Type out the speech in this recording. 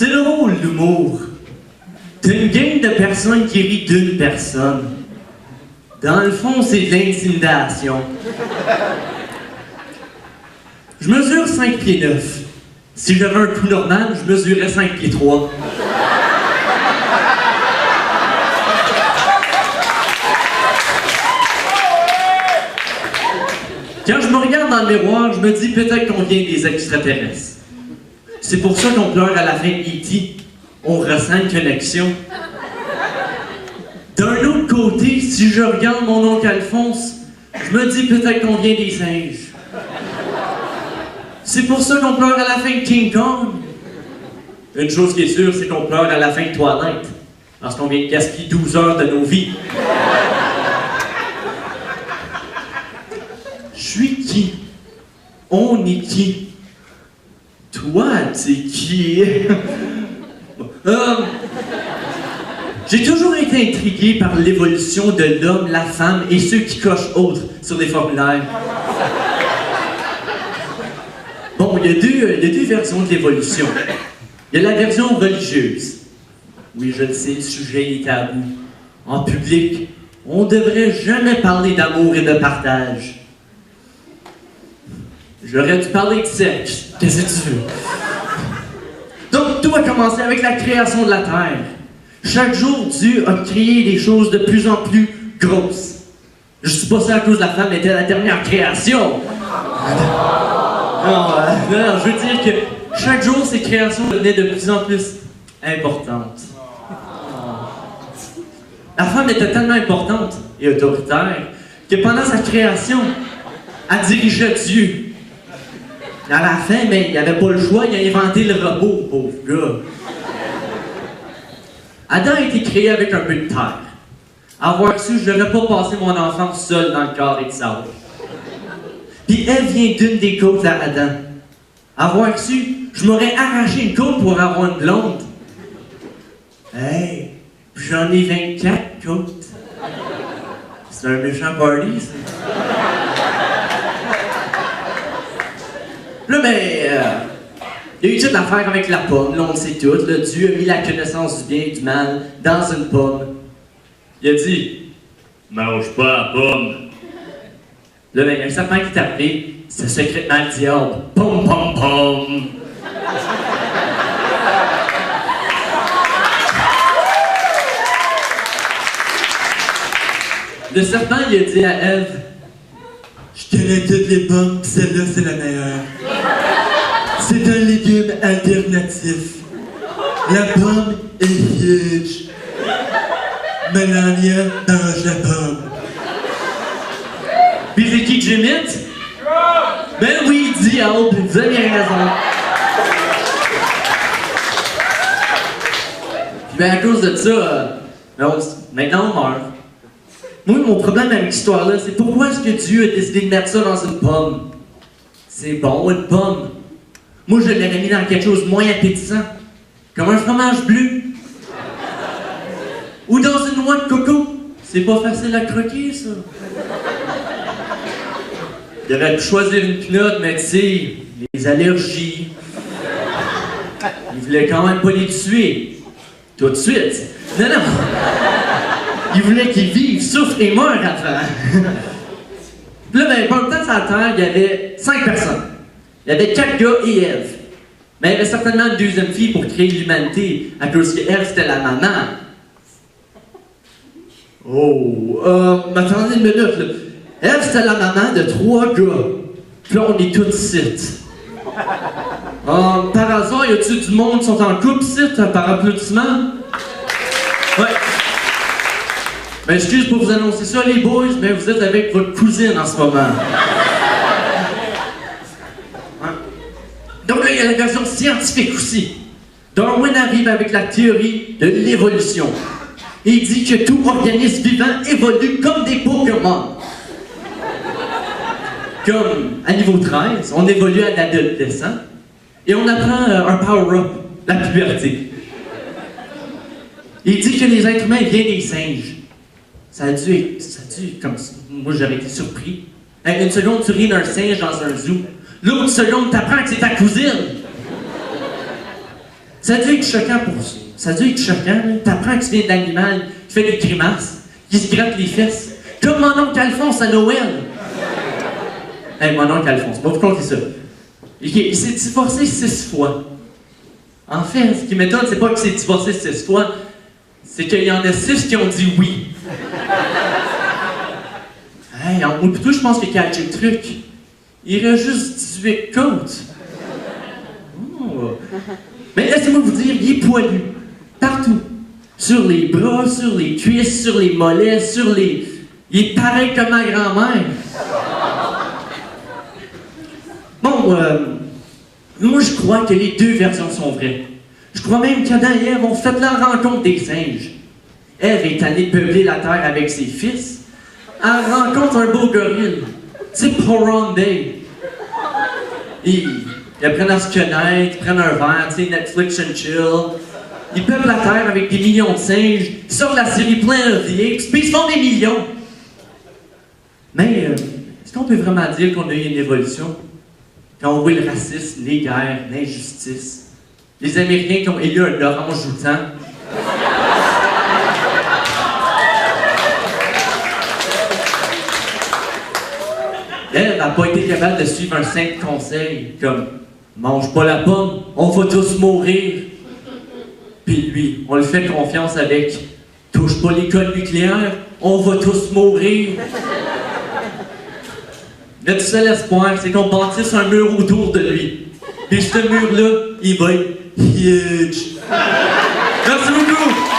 C'est drôle, l'humour. T'as une gang de personnes qui rit d'une personne. Dans le fond, c'est de l'intimidation. Je mesure 5 pieds 9. Si j'avais un coup normal, je mesurais 5 pieds 3. Quand je me regarde dans le miroir, je me dis peut-être qu'on vient des extraterrestres. C'est pour ça qu'on pleure à la fin de E.T. On ressent une connexion. D'un autre côté, si je regarde mon oncle Alphonse, je me dis peut-être qu'on vient des singes. C'est pour ça qu'on pleure à la fin de King Kong. Une chose qui est sûre, c'est qu'on pleure à la fin de Twilight. Parce qu'on vient de gaspiller 12 heures de nos vies. Je suis qui? On est qui? Toi, t'es qui? J'ai toujours été intrigué par l'évolution de l'homme, la femme et ceux qui cochent autres sur les formulaires. Bon, il y a deux versions de l'évolution. Il y a la version religieuse. Oui, je le sais, le sujet est tabou. En public, on ne devrait jamais parler d'amour et de partage. J'aurais dû parler de sexe. Qu'est-ce que tu veux? Donc, tout a commencé avec la création de la Terre. Chaque jour, Dieu a créé des choses de plus en plus grosses. Je ne suis pas sûr à cause de la femme était la dernière création. Non, je veux dire que chaque jour, ces créations devenaient de plus en plus importantes. La femme était tellement importante et autoritaire que pendant sa création, elle dirigeait Dieu. À la fin, mais il n'avait pas le choix, il a inventé le robot, pauvre gars. Adam a été créé avec un peu de terre. Avoir su, je n'aurais pas passé mon enfance seul dans le carré de sable. Puis elle vient d'une des côtes à Adam. Avoir su, je m'aurais arraché une côte pour avoir une blonde. Hey, j'en ai 24 côtes. C'est un méchant party, ça. Là, ben, il y a eu toute l'affaire avec la pomme, là, on le sait tout. Là, Dieu a mis la connaissance du bien et du mal dans une pomme. Il a dit, mange pas la pomme. Là, ben, il y a un serpent qui est appelé, c'est secrètement le diable. Pom, pom, pom. Le serpent, il a dit à Ève, je connais toutes les pommes, pis celle-là, c'est la meilleure. C'est un légume alternatif. La pomme est huge. Melania mange la pomme. Puis c'est qui que j'imite? Ben oui, diable, vous avez raison. Puis ben à cause de ça, maintenant on meurt. Moi, mon problème avec l'histoire-là, c'est pourquoi est-ce que Dieu a décidé de mettre ça dans une pomme? C'est bon, une pomme. Moi, je l'aurais mis dans quelque chose de moins appétissant. Comme un fromage bleu. Ou dans une noix de coco. C'est pas facile à croquer, ça. Il aurait pu choisir une pinotte, mais tu sais, les allergies. Il voulait quand même pas les tuer. Tout de suite. Non. Il voulait qu'ils vivent, souffrent et meurent avant. Puis là, ben, pendant le temps sur la Terre, il y avait 5 personnes. Il y avait 4 gars et Ève. Mais il y avait certainement une deuxième fille pour créer l'humanité, à cause que Ève, c'était la maman. Attendez une minute, là. Ève, c'était la maman de 3 gars. Puis là, on est tous ici. Par hasard, y a-tu du monde qui sont en couple ici, par applaudissement? Ouais. Ben, excuse pour vous annoncer ça, les boys, mais vous êtes avec votre cousine en ce moment. Ouais. Donc là, il y a la version scientifique aussi. Darwin arrive avec la théorie de l'évolution. Il dit que tout organisme vivant évolue comme des Pokémon. Comme à niveau 13, on évolue à l'adolescent et on apprend un power-up, la puberté. Il dit que les êtres humains viennent des singes. Ça a dû être comme ça. Moi, j'aurais été surpris. Une seconde, tu ris d'un singe dans un zoo. L'autre seconde, t'apprends que c'est ta cousine. Ça a dû être choquant pour ça. Ça a dû être choquant. T'apprends que tu viens de l'animal qui fait des grimaces, qui se gratte les fesses. Comme mon oncle Alphonse à Noël. Hey, mon oncle Alphonse, on va vous conter ça. Il s'est divorcé 6 fois. En fait, ce qui m'étonne, c'est pas qu'il s'est divorcé 6 fois, c'est qu'il y en a 6 qui ont dit oui. Hey, moi plutôt, je pense qu'il a catché le truc. Il reste juste 18 côtes. Oh. Mais laissez-moi vous dire, il est poilu. Partout. Sur les bras, sur les cuisses, sur les mollets, sur les... Il est pareil comme ma grand-mère. Bon, moi je crois que les 2 versions sont vraies. Je crois même qu'Adam et Ève ont fait la rencontre des singes. Ève est allée peupler la terre avec ses fils. Elle rencontre un beau gorille. C'est Prom Day. Ils apprennent à se connaître, ils prennent un verre, tu sais, Netflix and chill. Ils peuplent la terre avec des millions de singes. Ils sortent la série Planet of the Apes, puis ils se font des millions. Mais est-ce qu'on peut vraiment dire qu'on a eu une évolution? Quand on voit le racisme, les guerres, l'injustice, les Américains qui ont élu un orang-outan. Elle n'a pas été capable de suivre un simple conseil, comme « mange pas la pomme, on va tous mourir ». Puis lui, on lui fait confiance avec « touche pas les codes nucléaires, on va tous mourir ». Notre seul espoir, c'est qu'on bâtisse un mur autour de lui. Puis ce mur-là, il va être huge. Merci beaucoup!